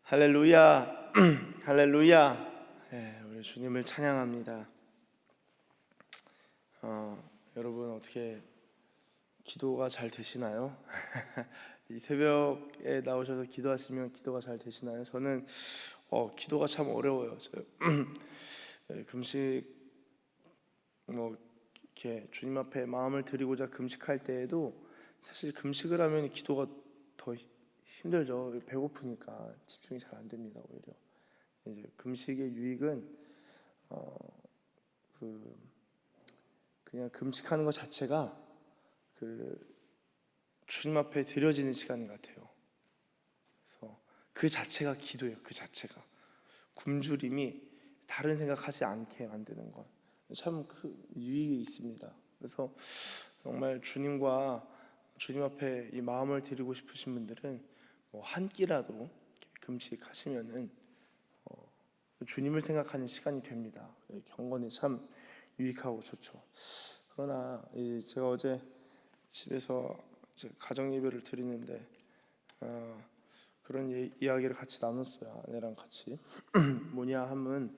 할렐루야, 할렐루야. 우리 주님을 찬양합니다. 여러분 어떻게 기도가 잘 되시나요? 이 새벽에 나오셔서 기도하시면 기도가 잘 되시나요? 저는 기도가 참 어려워요. 금식 이렇게 주님 앞에 마음을 드리고자 금식할 때에도 사실 금식을 하면 기도가 더 힘들죠. 배고프니까 집중이 잘 안 됩니다. 오히려 이제 금식의 유익은 그냥 금식하는 것 자체가 주님 앞에 드려지는 시간 같아요. 그래서 그 자체가 기도예요. 그 자체가 굶주림이 다른 생각하지 않게 만드는 것, 참 유익이 있습니다. 그래서 정말 주님과 주님 앞에 이 마음을 드리고 싶으신 분들은 한 끼라도 금식하시면은 주님을 생각하는 시간이 됩니다. 경건에 참 유익하고 좋죠. 그러나 제가 어제 집에서 가정 예배를 드리는데 그런 이야기를 같이 나눴어요. 아내랑 같이. 뭐냐 하면,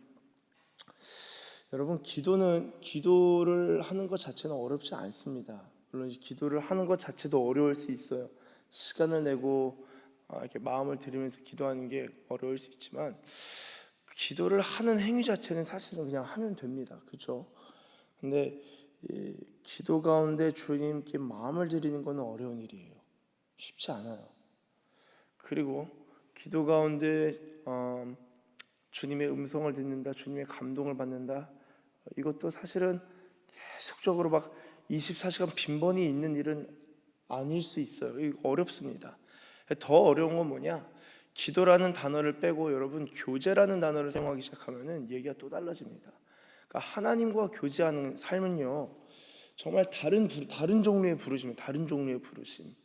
여러분 기도를 하는 것 자체는 어렵지 않습니다. 물론 기도를 하는 것 자체도 어려울 수 있어요. 시간을 내고 이렇게 마음을 들이면서 기도하는 게 어려울 수 있지만, 기도를 하는 행위 자체는 사실은 그냥 하면 됩니다. 그렇죠? 근데 기도 가운데 주님께 마음을 드리는 것은 어려운 일이에요. 쉽지 않아요. 그리고 기도 가운데 주님의 음성을 듣는다, 주님의 감동을 받는다, 이것도 사실은 계속적으로 막 24시간 빈번히 있는 일은 아닐 수 있어요. 이거 어렵습니다. 더 어려운 건 뭐냐? 기도라는 단어를 빼고 여러분 교제라는 단어를 사용하기 시작하면은 얘기가 또 달라집니다. 그러니까 하나님과 교제하는 삶은요, 정말 다른 종류의 부르심, 다른 종류의 부르심.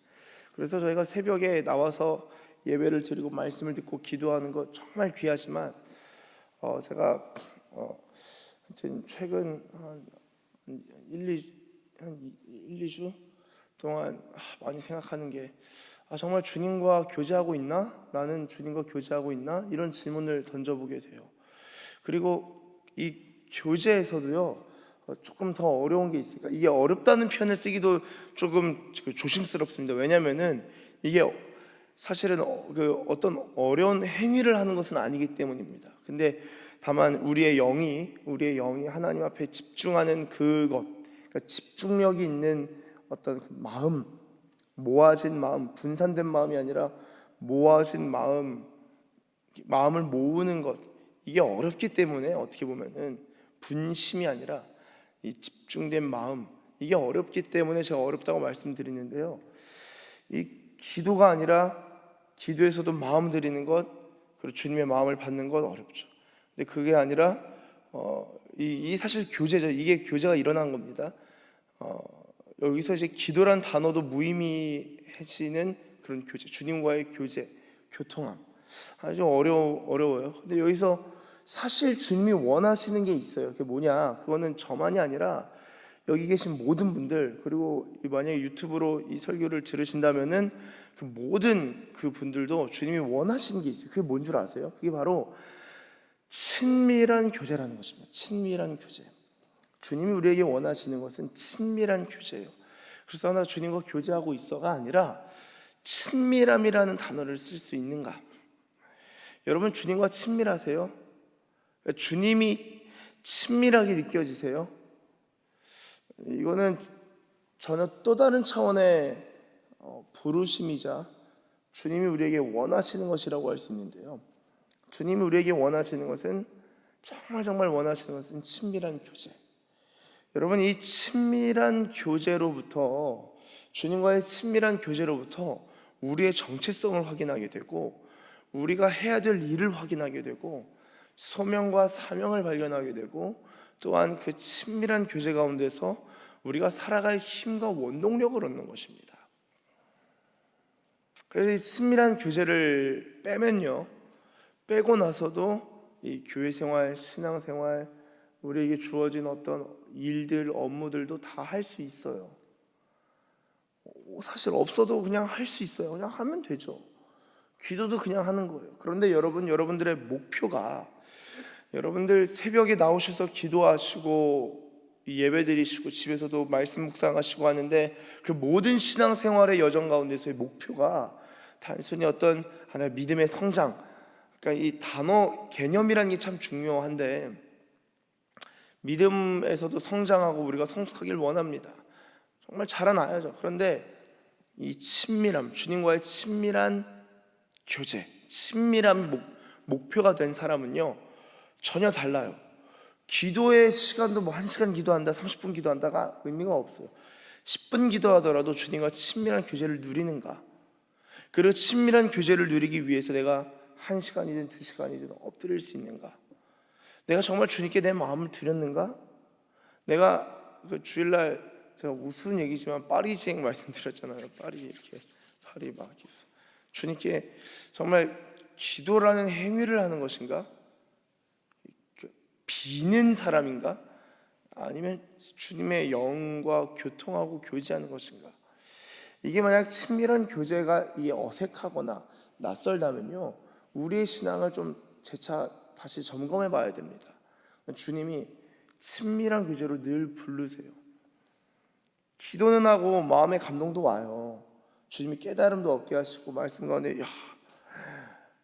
그래서 저희가 새벽에 나와서 예배를 드리고 말씀을 듣고 기도하는 거 정말 귀하지만, 제가 하여튼 최근 한 1-2주 동안 많이 생각하는 게, 정말 주님과 교제하고 있나? 나는 주님과 교제하고 있나? 이런 질문을 던져보게 돼요. 그리고 이 교제에서도요, 조금 더 어려운 게 있으니까, 이게 어렵다는 표현을 쓰기도 조금 조심스럽습니다. 왜냐하면은 이게 사실은 어떤 어려운 행위를 하는 것은 아니기 때문입니다. 근데 다만 우리의 영이 하나님 앞에 집중하는 그것, 그러니까 집중력이 있는 어떤 마음, 모아진 마음, 분산된 마음이 아니라 모아진 마음을 모으는 것, 이게 어렵기 때문에 어떻게 보면은 분심이 아니라 이 집중된 마음, 이게 어렵기 때문에 제가 어렵다고 말씀드리는데요, 이 기도가 아니라 기도에서도 마음 드리는 것, 그리고 주님의 마음을 받는 것 어렵죠. 근데 그게 아니라 이 사실 교제죠. 이게 교제가 일어난 겁니다. 여기서 이제 기도란 단어도 무의미해지는 그런 교제, 주님과의 교제, 교통함, 아주 어려워요. 근데 여기서 사실 주님이 원하시는 게 있어요. 그게 뭐냐? 그거는 저만이 아니라 여기 계신 모든 분들, 그리고 만약에 유튜브로 이 설교를 들으신다면은 그 모든 그 분들도 주님이 원하시는 게 있어요. 그게 뭔 줄 아세요? 그게 바로 친밀한 교제라는 것입니다. 친밀한 교제. 주님이 우리에게 원하시는 것은 친밀한 교제예요. 그래서 하나 주님과 교제하고 있어가 아니라 친밀함이라는 단어를 쓸 수 있는가? 여러분 주님과 친밀하세요? 주님이 친밀하게 느껴지세요? 이거는 전혀 또 다른 차원의 부르심이자 주님이 우리에게 원하시는 것이라고 할 수 있는데요, 주님이 우리에게 원하시는 것은, 정말 원하시는 것은 친밀한 교제. 여러분 이 친밀한 교제로부터, 주님과의 친밀한 교제로부터 우리의 정체성을 확인하게 되고, 우리가 해야 될 일을 확인하게 되고, 소명과 사명을 발견하게 되고, 또한 그 친밀한 교제 가운데서 우리가 살아갈 힘과 원동력을 얻는 것입니다. 그래서 이 친밀한 교제를 빼고 나서도 이 교회 생활, 신앙 생활, 우리에게 주어진 어떤 일들, 업무들도 다 할 수 있어요. 사실 없어도 그냥 할 수 있어요. 그냥 하면 되죠. 기도도 그냥 하는 거예요. 그런데 여러분들의 목표가, 여러분들 새벽에 나오셔서 기도하시고 예배 드리시고 집에서도 말씀 묵상하시고 하는데, 그 모든 신앙생활의 여정 가운데서의 목표가 단순히 어떤 하나의 믿음의 성장, 그러니까 이 단어 개념이라는 게 참 중요한데, 믿음에서도 성장하고 우리가 성숙하길 원합니다. 정말 자라나야죠. 그런데 이 친밀함, 주님과의 친밀한 교제, 친밀함이 목표가 된 사람은요 전혀 달라요. 기도의 시간도 뭐 1시간 기도한다, 30분 기도한다가 의미가 없어요. 10분 기도하더라도 주님과 친밀한 교제를 누리는가, 그리고 친밀한 교제를 누리기 위해서 내가 1시간이든 2시간이든 엎드릴 수 있는가, 내가 정말 주님께 내 마음을 드렸는가. 내가 그 주일날 제가 우스운 얘기지만 파리지행 말씀드렸잖아요. 파리 이렇게 파리 막 있어. 주님께 정말 기도라는 행위를 하는 것인가, 비는 사람인가, 아니면 주님의 영과 교통하고 교제하는 것인가. 이게 만약 친밀한 교제가 이게 어색하거나 낯설다면요 우리의 신앙을 좀 재차 다시 점검해 봐야 됩니다. 주님이 친밀한 교제로 늘 부르세요. 기도는 하고 마음의 감동도 와요. 주님이 깨달음도 얻게 하시고 말씀 가운데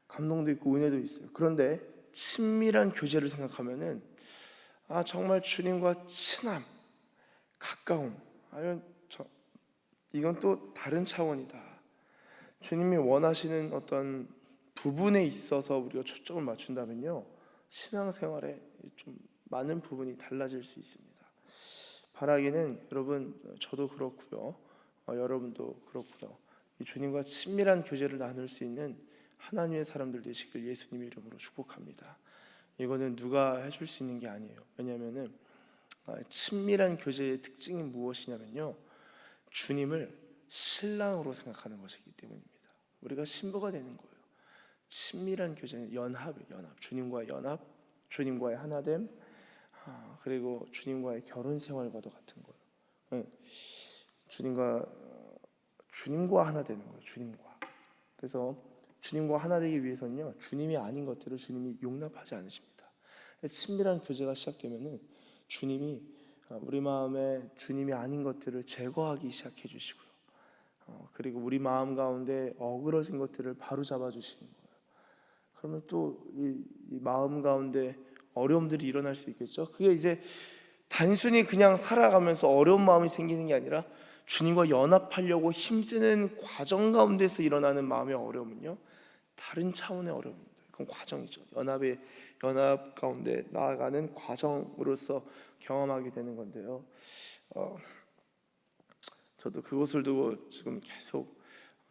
감동도 있고 은혜도 있어요. 그런데 친밀한 교제를 생각하면은 정말 주님과 친함, 가까움, 이건 또 다른 차원이다. 주님이 원하시는 어떤 부분에 있어서 우리가 초점을 맞춘다면요 신앙생활에 좀 많은 부분이 달라질 수 있습니다. 바라기는 여러분, 저도 그렇고요, 여러분도 그렇고요, 이 주님과 친밀한 교제를 나눌 수 있는 하나님의 사람들 되시길 예수님의 이름으로 축복합니다. 이거는 누가 해줄 수 있는 게 아니에요. 왜냐하면은 친밀한 교제의 특징이 무엇이냐면요 주님을 신랑으로 생각하는 것이기 때문입니다. 우리가 신부가 되는 거예요. 친밀한 교제는 연합, 주님과의 연합, 주님과의 하나됨, 그리고 주님과의 결혼 생활과도 같은 거예요. 주님과 하나 되는 거예요. 주님과. 그래서 주님과 하나 되기 위해서는요 주님이 아닌 것들을 주님이 용납하지 않으십니다. 친밀한 교제가 시작되면은 주님이 우리 마음에 주님이 아닌 것들을 제거하기 시작해 주시고요, 그리고 우리 마음 가운데 어그러진 것들을 바로 잡아 주시는 거예요. 그러면 또 이 마음 가운데 어려움들이 일어날 수 있겠죠. 그게 이제 단순히 그냥 살아가면서 어려운 마음이 생기는 게 아니라 주님과 연합하려고 힘쓰는 과정 가운데서 일어나는 마음의 어려움은요 다른 차원의 어려움입니다. 그건 과정이죠. 연합 가운데 나아가는 과정으로서 경험하게 되는 건데요, 저도 그것을 두고 지금 계속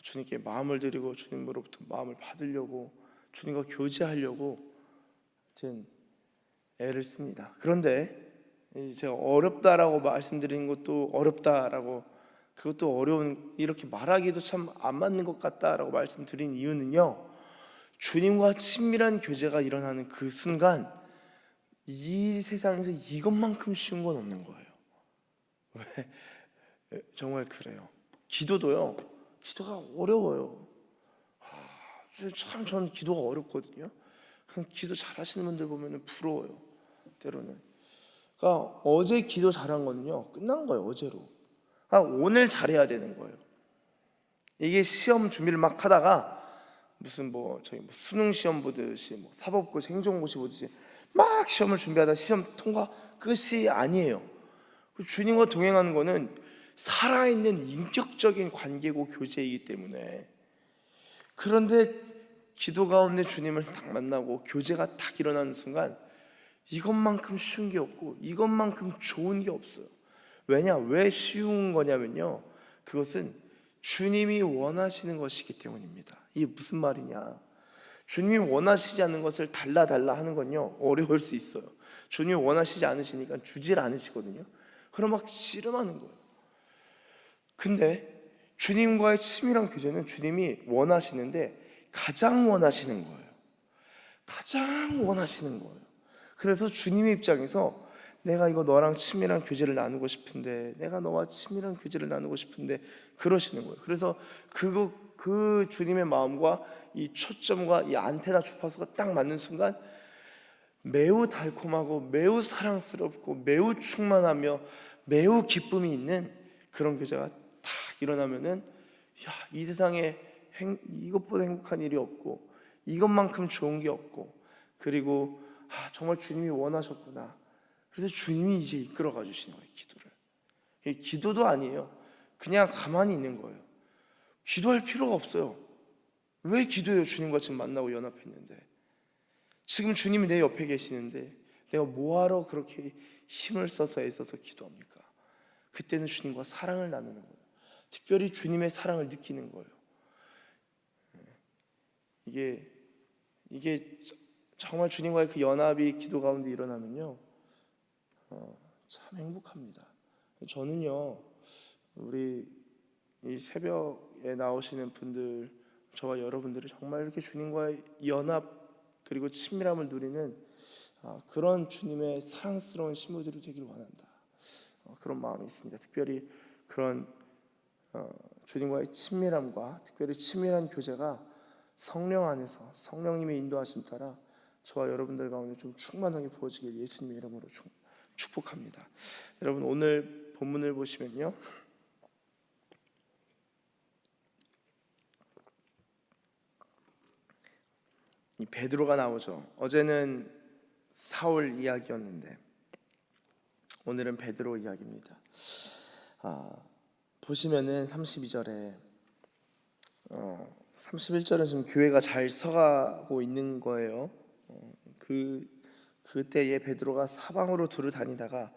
주님께 마음을 드리고 주님으로부터 마음을 받으려고 주님과 교제하려고 하여튼 애를 씁니다. 그런데 제가 어렵다라고 말씀드리는 것도 어렵다라고, 그것도 어려운, 이렇게 말하기도 참 안 맞는 것 같다라고 말씀드린 이유는요 주님과 친밀한 교제가 일어나는 그 순간 이 세상에서 이것만큼 쉬운 건 없는 거예요. 왜? 정말 그래요. 기도도요 기도가 어려워요. 참 저는 기도가 어렵거든요. 기도 잘하시는 분들 보면 부러워요. 때로는. 그러니까 어제 기도 잘한 거는요 끝난 거예요. 어제로. 오늘 잘해야 되는 거예요. 이게 시험 준비를 막 하다가 무슨 저희 수능 시험 보듯이 사법고시, 행정고시 보듯이 막 시험을 준비하다 시험 통과 끝이 아니에요. 주님과 동행하는 거는 살아있는 인격적인 관계고 교제이기 때문에. 그런데 기도 가운데 주님을 딱 만나고 교제가 딱 일어나는 순간 이것만큼 쉬운 게 없고 이것만큼 좋은 게 없어요. 왜 쉬운 거냐면요 그것은 주님이 원하시는 것이기 때문입니다. 이게 무슨 말이냐, 주님이 원하시지 않는 것을 달라 하는 건요 어려울 수 있어요. 주님이 원하시지 않으시니까 주질 않으시거든요. 그럼 막 씨름하는 거예요. 근데 주님과의 친밀한 교제는 주님이 원하시는데 가장 원하시는 거예요. 가장 원하시는 거예요. 그래서 주님의 입장에서 내가 이거 너랑 친밀한 교제를 나누고 싶은데, 내가 너와 친밀한 교제를 나누고 싶은데 그러시는 거예요. 그래서 그 주님의 마음과 이 초점과 이 안테나 주파수가 딱 맞는 순간 매우 달콤하고 매우 사랑스럽고 매우 충만하며 매우 기쁨이 있는 그런 교제가 딱 일어나면은 이 세상에 이것보다 행복한 일이 없고 이것만큼 좋은 게 없고, 그리고 정말 주님이 원하셨구나. 그래서 주님이 이제 이끌어가 주시는 거예요, 기도를. 기도도 아니에요. 그냥 가만히 있는 거예요. 기도할 필요가 없어요. 왜 기도해요? 주님과 지금 만나고 연합했는데, 지금 주님이 내 옆에 계시는데 내가 뭐하러 그렇게 힘을 써서 애써서 기도합니까? 그때는 주님과 사랑을 나누는 거예요. 특별히 주님의 사랑을 느끼는 거예요. 이게 정말 주님과의 그 연합이 기도 가운데 일어나면요, 참 행복합니다. 저는요, 우리 이 새벽에 나오시는 분들, 저와 여러분들이 정말 이렇게 주님과의 연합 그리고 친밀함을 누리는 그런 주님의 사랑스러운 신부들이 되기를 원한다. 그런 마음이 있습니다. 특별히 그런 주님과의 친밀함과 특별히 친밀한 교제가 성령 안에서 성령님의 인도하심 따라 저와 여러분들 가운데 좀 충만하게 부어지길 예수님의 이름으로 축복합니다. 여러분, 오늘 본문을 보시면요, 이 베드로가 나오죠. 어제는 사울 이야기였는데 오늘은 베드로 이야기입니다. 보시면은 32절에 31절은 지금 교회가 잘 서가고 있는 거예요. 그때에 베드로가 사방으로 두루 다니다가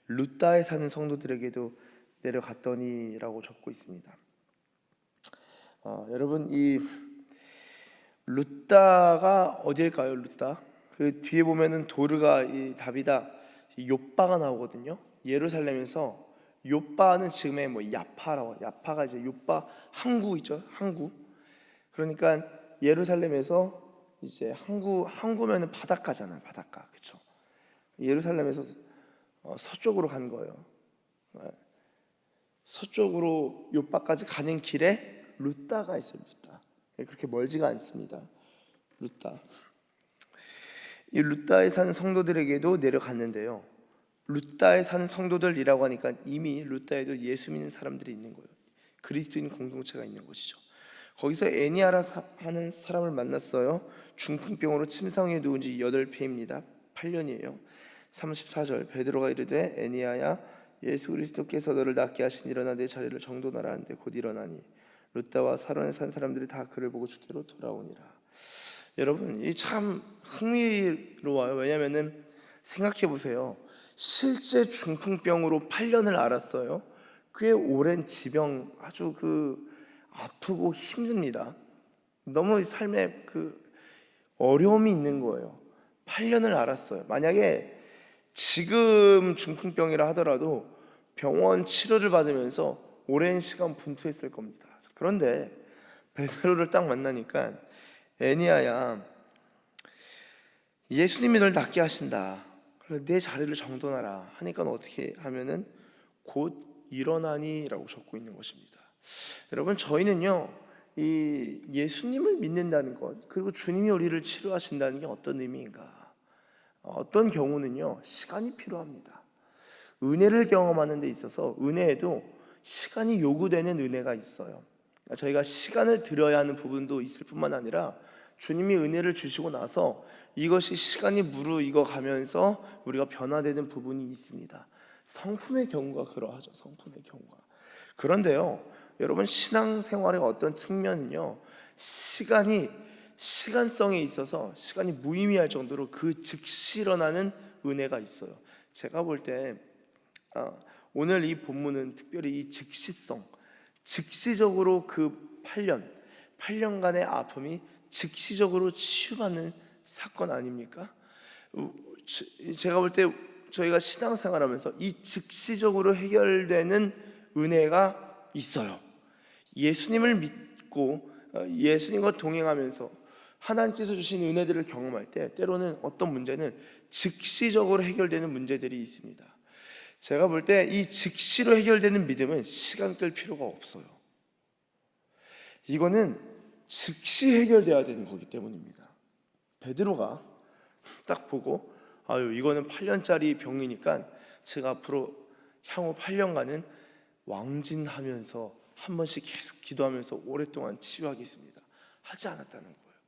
룻다에 사는 성도들에게도 내려갔더니라고 적고 있습니다. 여러분, 이 룻다가 어디일까요? 룻다. 그 뒤에 보면은 도르가 이 다비다 욥바가 나오거든요. 예루살렘에서 욥바는 지금의 뭐 야파라고, 야파가 이제 욥바 항구 있죠, 항구. 그러니까 예루살렘에서 이제 항구면은 바닷가잖아요, 바닷가, 그렇죠? 예루살렘에서 서쪽으로 간 거예요. 서쪽으로 욥바까지 가는 길에 룻다가 있어요, 룻다. 그렇게 멀지가 않습니다. 룻다. 이 룻다에 사는 성도들에게도 내려갔는데요, 룻다에 사는 성도들이라고 하니까 이미 룻다에도 예수 믿는 사람들이 있는 거예요. 그리스도인 공동체가 있는 것이죠. 거기서 애니아라 하는 사람을 만났어요. 중풍병으로 침상에 누운 지 8회입니다. 8년이에요. 34절, 베드로가 이르되 애니아야, 예수 그리스도께서 너를 낫게 하신 일어나 내 자리를 정돈하라 하는데 곧 일어나니 룻다와 사론에 산 사람들이 다 그를 보고 주께로 돌아오니라. 여러분, 이 참 흥미로워요. 왜냐하면은 생각해 보세요. 실제 중풍병으로 8년을 앓았어요. 꽤 오랜 지병, 아주 아프고 힘듭니다. 너무 삶에 어려움이 있는 거예요. 8년을 앓았어요. 만약에 지금 중풍병이라 하더라도 병원 치료를 받으면서 오랜 시간 분투했을 겁니다. 그런데 베드로를 딱 만나니까 애니아야, 예수님이 널 낫게 하신다. 그래서 내 자리를 정돈하라 하니까 어떻게 하면은 곧 일어나니라고 적고 있는 것입니다. 여러분, 저희는요, 이 예수님을 믿는다는 것, 그리고 주님이 우리를 치료하신다는 게 어떤 의미인가? 어떤 경우는요, 시간이 필요합니다. 은혜를 경험하는 데 있어서 은혜에도 시간이 요구되는 은혜가 있어요. 저희가 시간을 들여야 하는 부분도 있을 뿐만 아니라 주님이 은혜를 주시고 나서 이것이 시간이 무르익어 가면서 우리가 변화되는 부분이 있습니다. 성품의 경우가 그러하죠. 성품의 경우가. 그런데요, 여러분, 신앙생활의 어떤 측면은요, 시간성에 있어서 시간이 무의미할 정도로 즉시 일어나는 은혜가 있어요. 제가 볼 때 오늘 이 본문은 특별히 이 즉시적으로 8년간의 아픔이 즉시적으로 치유받는 사건 아닙니까? 제가 볼 때 저희가 신앙생활하면서 이 즉시적으로 해결되는 은혜가 있어요. 예수님을 믿고 예수님과 동행하면서 하나님께서 주신 은혜들을 경험할 때 때로는 어떤 문제는 즉시적으로 해결되는 문제들이 있습니다. 제가 볼 때 이 즉시로 해결되는 믿음은 시간 끌 필요가 없어요. 이거는 즉시 해결돼야 되는 거기 때문입니다. 베드로가 딱 보고 아유 이거는 8년짜리 병이니까 제가 앞으로 향후 8년간은 왕진하면서 한 번씩 계속 기도하면서 오랫동안 치유하겠습니다 하지 않았다는 거예요.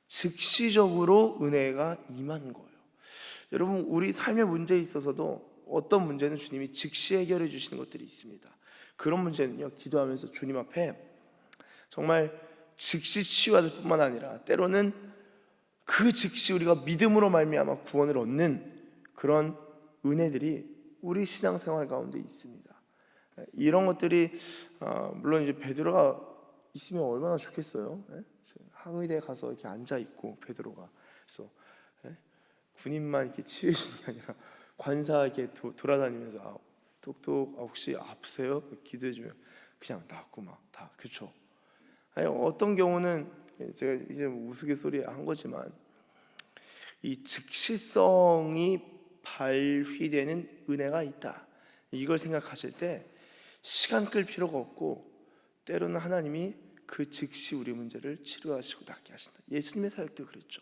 즉시적으로 은혜가 임한 거예요. 여러분 우리 삶의 문제에 있어서도 어떤 문제는 주님이 즉시 해결해 주시는 것들이 있습니다. 그런 문제는요 기도하면서 주님 앞에 정말 즉시 치유할 뿐만 아니라 때로는 그 즉시 우리가 믿음으로 말미암아 구원을 얻는 그런 은혜들이 우리 신앙생활 가운데 있습니다. 이런 것들이 물론 이제 베드로가 있으면 얼마나 좋겠어요. 항의대에 가서 이렇게 앉아 있고 베드로가 그래서 군인만 이렇게 치유해 주는 게 아니라 관사 이렇게 돌아다니면서 똑똑 혹시 아프세요? 기도해 주면 그냥 낫고 막 다 그렇죠. 아니 어떤 경우는 제가 이제 우스갯소리 한 거지만 이 즉시성이 발휘되는 은혜가 있다. 이걸 생각하실 때 시간 끌 필요가 없고 때로는 하나님이 그 즉시 우리 문제를 치료하시고 낫게 하신다. 예수님의 사역도 그랬죠.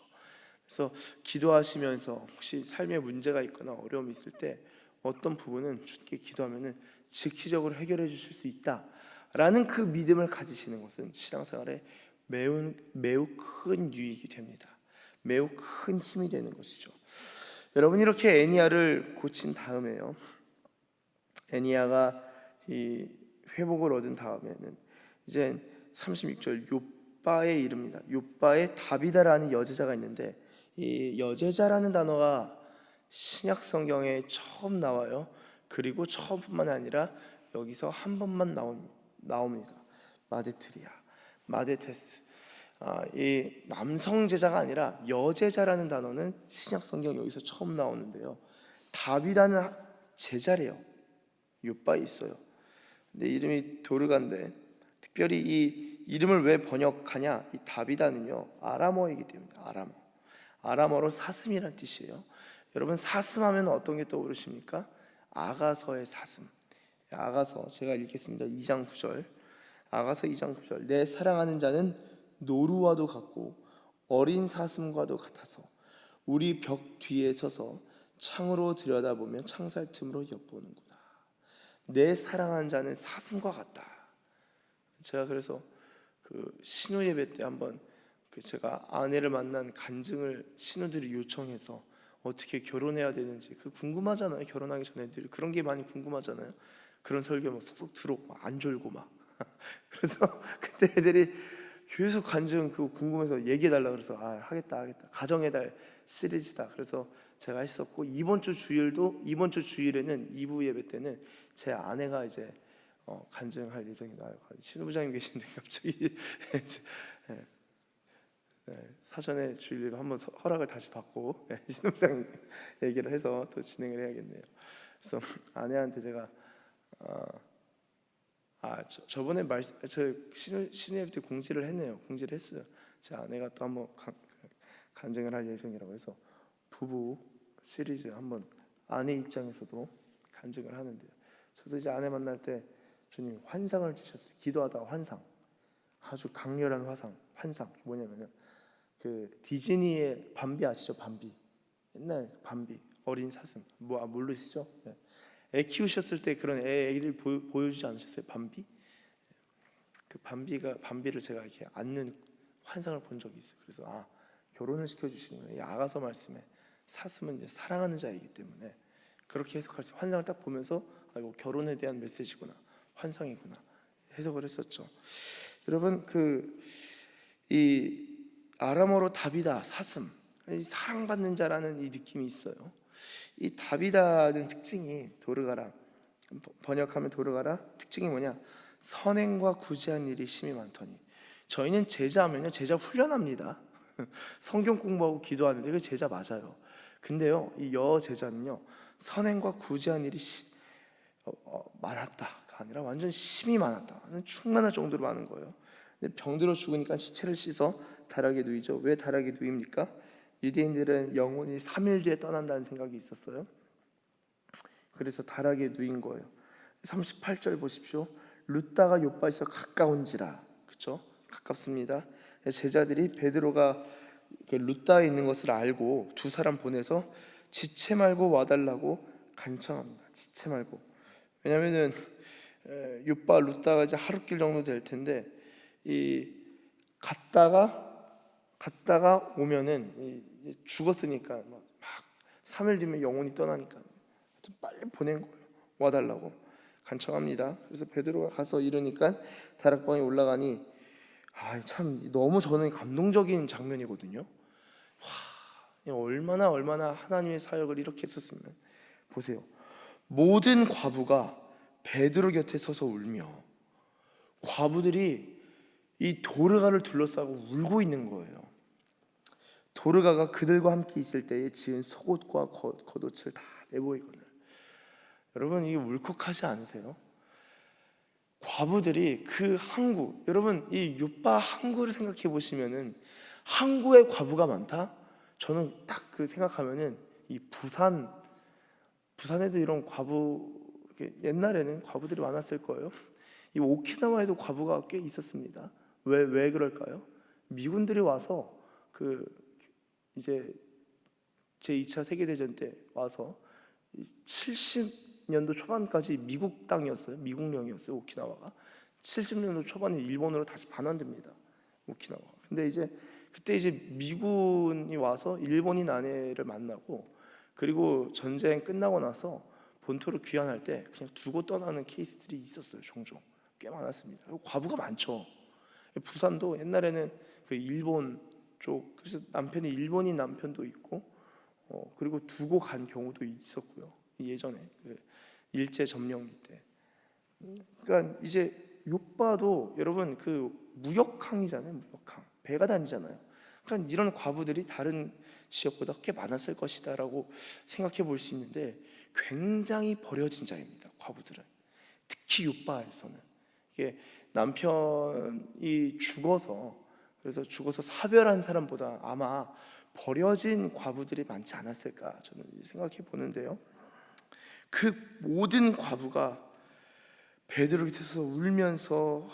그래서 기도하시면서 혹시 삶에 문제가 있거나 어려움이 있을 때 어떤 부분은 주님께 기도하면은 즉시적으로 해결해 주실 수 있다라는 그 믿음을 가지시는 것은 신앙생활에 매우 큰 유익이 됩니다. 매우 큰 힘이 되는 것이죠. 여러분 이렇게 애니야를 고친 다음에요. 애니야가 이 회복을 얻은 다음에는 이제 36절 욥바에 이릅니다. 욥바에 다비다라는 여제자가 있는데 이 여제자라는 단어가 신약 성경에 처음 나와요. 그리고 처음뿐만 아니라 여기서 한 번만 나옵니다. 마데트리아, 마데테스. 이 남성 제자가 아니라 여제자라는 단어는 신약 성경 여기서 처음 나오는데요. 다비다는 제자래요. 욥바에 있어요. 근데 이름이 도르간데 특별히 이 이름을 왜 번역하냐? 이 다비다는요 아람어이기 때문에 아람어로 사슴이란 뜻이에요. 여러분 사슴하면 어떤 게 떠오르십니까? 아가서의 사슴. 아가서 제가 읽겠습니다. 2장 9절. 아가서 2장 9절. 내 사랑하는 자는 노루와도 같고 어린 사슴과도 같아서 우리 벽 뒤에 서서 창으로 들여다보면 창살 틈으로 엿보는구나. 내 사랑하는 자는 사슴과 같다. 제가 그래서 그 신우 예배 때 한번 제가 아내를 만난 간증을 신우들이 요청해서 어떻게 결혼해야 되는지 그 궁금하잖아요. 결혼하기 전에 늘 그런 게 많이 궁금하잖아요. 그런 설교 막 쏙쏙 들어오고 막 안 졸고 막 그래서 그때 애들이 계속 간증 그거 궁금해서 얘기해달라 그래서 하겠다 가정의 달 시리즈다. 그래서 제가 했었고 이번 주 주일에는 2부 예배 때는 제 아내가 이제 간증할 예정이다. 신부장님 계신데 갑자기 사전에 주일로 한번 허락을 다시 받고 신부장 얘기를 해서 또 진행을 해야겠네요. 그래서 아내한테 제가 저번에 신예 때 공지를 했네요. 공지를 했어요. 제 아내가 또 한번 간증을 할 예정이라고 해서 부부 시리즈 한번 아내 입장에서도 간증을 하는데요. 저도 이제 아내 만날 때 주님 환상을 주셨어요. 기도하다가 환상, 아주 강렬한 환상 뭐냐면은 그 디즈니의 밤비 아시죠? 밤비 옛날 밤비 어린 사슴 모르시죠? 네. 애 키우셨을 때 그런 애들 보여주지 않으셨어요? 밤비? 그 밤비를 제가 이렇게 안는 환상을 본 적이 있어요. 그래서 결혼을 시켜주시는 거예요. 이 아가서 말씀에 사슴은 이제 사랑하는 자이기 때문에 그렇게 해석할 때 환상을 딱 보면서 이거 결혼에 대한 메시지구나, 환상이구나 해석을 했었죠. 여러분 이 아람어로 다비다 사슴, 사랑받는 자라는 이 느낌이 있어요. 이 다비다는 특징이 도르가라 번역하면 도르가라 특징이 뭐냐? 선행과 구제한 일이 심히 많더니. 저희는 제자하면요 제자 훈련합니다. 성경 공부하고 기도하는데 그 제자 맞아요. 근데요 이 여제자는요 선행과 구제한 일이 많았다가 아니라 완전 심히 많았다. 충만할 정도로 많은 거예요. 근데 병들어 죽으니까 시체를 씻어 다락에 누이죠. 왜 다락에 누입니까? 유대인들은 영혼이 3일 뒤에 떠난다는 생각이 있었어요. 그래서 다락에 누인 거예요. 38절 보십시오. 룻다가 욥바에서 가까운지라, 그렇죠? 가깝습니다. 제자들이 베드로가 룻다에 있는 것을 알고 두 사람 보내서 지체 말고 와달라고 간청합니다. 지체 말고. 왜냐면은 욥바 룻다가 이제 하루길 정도 될 텐데 이 갔다가 오면은 죽었으니까 막 3일 뒤면 영혼이 떠나니까 빨리 보낸 거예요. 와달라고 간청합니다. 그래서 베드로가 가서 이러니까 다락방에 올라가니 참 너무 저는 감동적인 장면이거든요. 얼마나 하나님의 사역을 이렇게 했었으면. 보세요. 모든 과부가 베드로 곁에 서서 울며 과부들이 이 도르가를 둘러싸고 울고 있는 거예요. 도르가가 그들과 함께 있을 때에 지은 속옷과 겉옷을 다 내보이거늘. 여러분, 이게 울컥하지 않으세요? 과부들이 그 항구, 여러분 이 욥바 항구를 생각해 보시면은 항구에 과부가 많다? 저는 딱 그 생각하면은 이 부산에도 이런 과부, 옛날에는 과부들이 많았을 거예요. 이 오키나와에도 과부가 꽤 있었습니다. 왜 그럴까요? 미군들이 와서 이제 제2차 세계대전 때 와서 70년도 초반까지 미국 땅이었어요. 미국령이었어요. 오키나와가 70년도 초반에 일본으로 다시 반환됩니다. 오키나와. 근데 그때 미군이 와서 일본인 아내를 만나고, 그리고 전쟁 끝나고 나서 본토로 귀환할 때 그냥 두고 떠나는 케이스들이 있었어요. 종종 꽤 많았습니다. 과부가 많죠. 부산도 옛날에는 그 일본 쪽, 그래서 남편이 일본인 남편도 있고, 그리고 두고 간 경우도 있었고요. 예전에 일제 점령기 때. 그러니까 이제 욥바도 여러분 무역항이잖아요. 무역항, 배가 다니잖아요. 그러니까 이런 과부들이 다른 지역보다 꽤 많았을 것이다라고 생각해 볼 수 있는데, 굉장히 버려진 자입니다. 과부들은. 특히 욥바에서는 이게 남편이 죽어서 사별한 사람보다 아마 버려진 과부들이 많지 않았을까 저는 생각해 보는데요. 그 모든 과부가 베드로 곁에서 울면서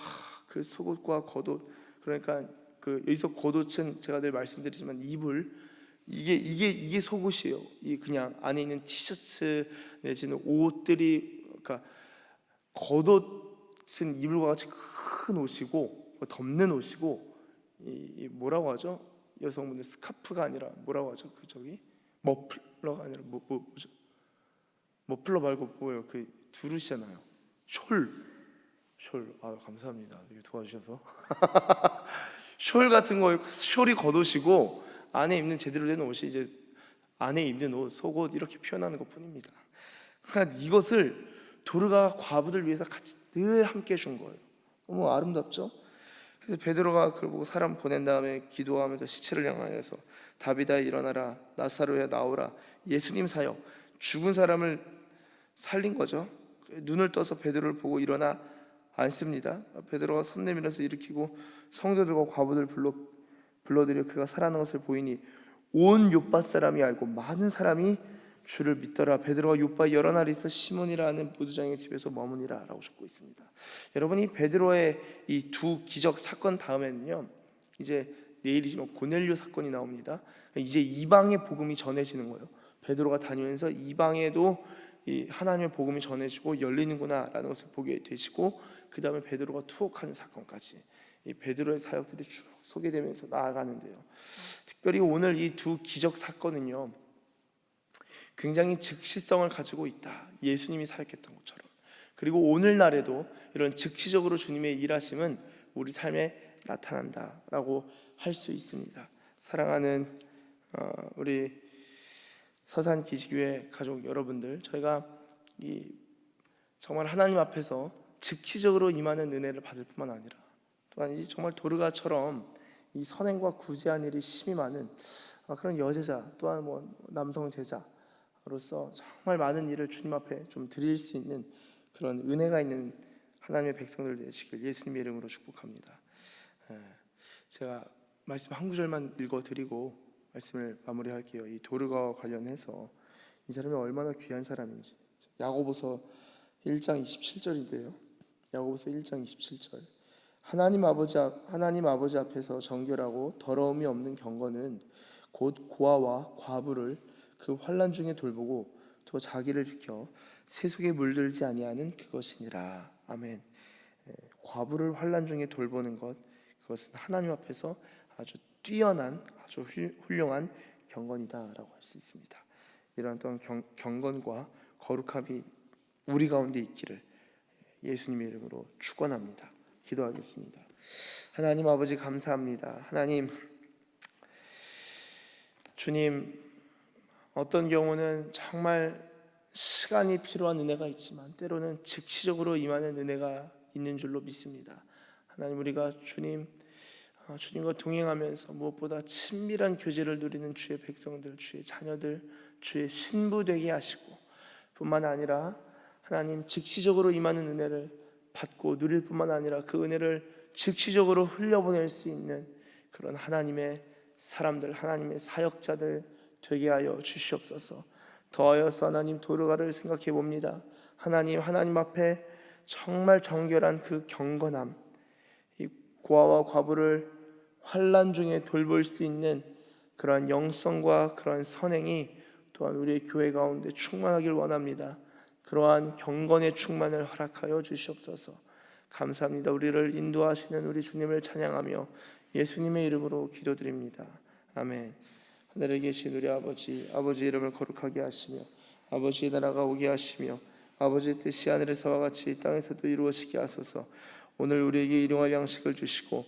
그 속옷과 겉옷, 그러니까 여기서 겉옷은 제가 늘 말씀드리지만 이게 속옷이에요. 이 그냥 안에 있는 티셔츠 내지는 옷들이, 그러니까 겉옷은 이불과 같이 큰 옷이고 덮는 옷이고, 이 뭐라고 하죠? 여성분들 스카프가 아니라 뭐라고 하죠? 머플러가 아니라 뭐죠? 머플러 말고 뭐예요? 두루시잖아요. 숄. 감사합니다. 이렇게 도와주셔서. 숄 같은 거, 숄이 겉옷이고 안에 입는 제대로 된 옷이 이제 안에 입는 옷, 속옷 이렇게 표현하는 것뿐입니다. 그러니까 이것을 도르가 과부들 위해서 같이 늘 함께 해준 거예요. 너무 아름답죠? 그래서 베드로가 그걸 보고 사람 보낸 다음에 기도하면서 시체를 향하여서 다비다 일어나라, 나사로야 나오라. 예수님 사역, 죽은 사람을 살린 거죠. 눈을 떠서 베드로를 보고 일어나 앉습니다. 베드로가 손 내밀어서 일으키고 성도들과 과부들 불러들여 그가 살아난 것을 보이니 온 욥바 사람이 알고 많은 사람이 주를 믿더라. 베드로가 욥바 여러 날 있어 시몬이라 하는 부두장의 집에서 머무니라 라고 적고 있습니다. 여러분이 베드로의 이 두 기적 사건 다음에는요, 이제 내일이지만 고넬료 사건이 나옵니다. 이제 이방의 복음이 전해지는 거예요. 베드로가 다니면서 이방에도 이 하나님의 복음이 전해지고 열리는구나라는 것을 보게 되시고, 그 다음에 베드로가 투옥하는 사건까지 이 베드로의 사역들이 쭉 소개되면서 나아가는데요. 특별히 오늘 이 두 기적 사건은요, 굉장히 즉시성을 가지고 있다. 예수님이 사역했던 것처럼. 그리고 오늘날에도 이런 즉시적으로 주님의 일하심은 우리 삶에 나타난다라고 할 수 있습니다. 사랑하는 우리 서산기지교회 가족 여러분들, 저희가 정말 하나님 앞에서 즉시적으로 임하는 은혜를 받을 뿐만 아니라 또한 정말 도르가처럼 이 선행과 구제한 일이 심히 많은 그런 여제자, 또한 남성 제자로서 정말 많은 일을 주님 앞에 좀 드릴 수 있는 그런 은혜가 있는 하나님의 백성들 되시길 예수님의 이름으로 축복합니다. 제가 말씀 한 구절만 읽어드리고 말씀을 마무리할게요. 이 도르가와 관련해서 이 사람이 얼마나 귀한 사람인지. 야고보서 1장 27절인데요. 야고보서 1장 27절. 하나님 아버지 앞에서 정결하고 더러움이 없는 경건은 곧 고아와 과부를 그 환난 중에 돌보고 또 자기를 지켜 세속에 물들지 아니하는 그것이니라. 아멘. 과부를 환난 중에 돌보는 것, 그것은 하나님 앞에서 아주 뛰어난, 아주 훌륭한 경건이다라고 할 수 있습니다. 이러한 또한 경건과 거룩함이 우리 가운데 있기를 예수님의 이름으로 축원합니다. 기도하겠습니다. 하나님 아버지 감사합니다. 하나님, 주님, 어떤 경우는 정말 시간이 필요한 은혜가 있지만 때로는 즉시적으로 임하는 은혜가 있는 줄로 믿습니다. 하나님, 우리가 주님과 동행하면서 무엇보다 친밀한 교제를 누리는 주의 백성들, 주의 자녀들, 주의 신부 되게 하시고, 뿐만 아니라 하나님 즉시적으로 임하는 은혜를 받고 누릴 뿐만 아니라 그 은혜를 즉시적으로 흘려보낼 수 있는 그런 하나님의 사람들, 하나님의 사역자들 되게 하여 주시옵소서. 더하여서 하나님, 도르가를 생각해 봅니다. 하나님 앞에 정말 정결한 그 경건함, 이 고아와 과부를 환난 중에 돌볼 수 있는 그러한 영성과 그러한 선행이 또한 우리의 교회 가운데 충만하길 원합니다. 그러한 경건의 충만을 허락하여 주시옵소서. 감사합니다. 우리를 인도하시는 우리 주님을 찬양하며 예수님의 이름으로 기도드립니다. 아멘. 하늘에 계신 우리 아버지 이름을 거룩하게 하시며 아버지의 나라가 오게 하시며 아버지의 뜻이 하늘에서와 같이 땅에서도 이루어지게 하소서. 오늘 우리에게 일용할 양식을 주시고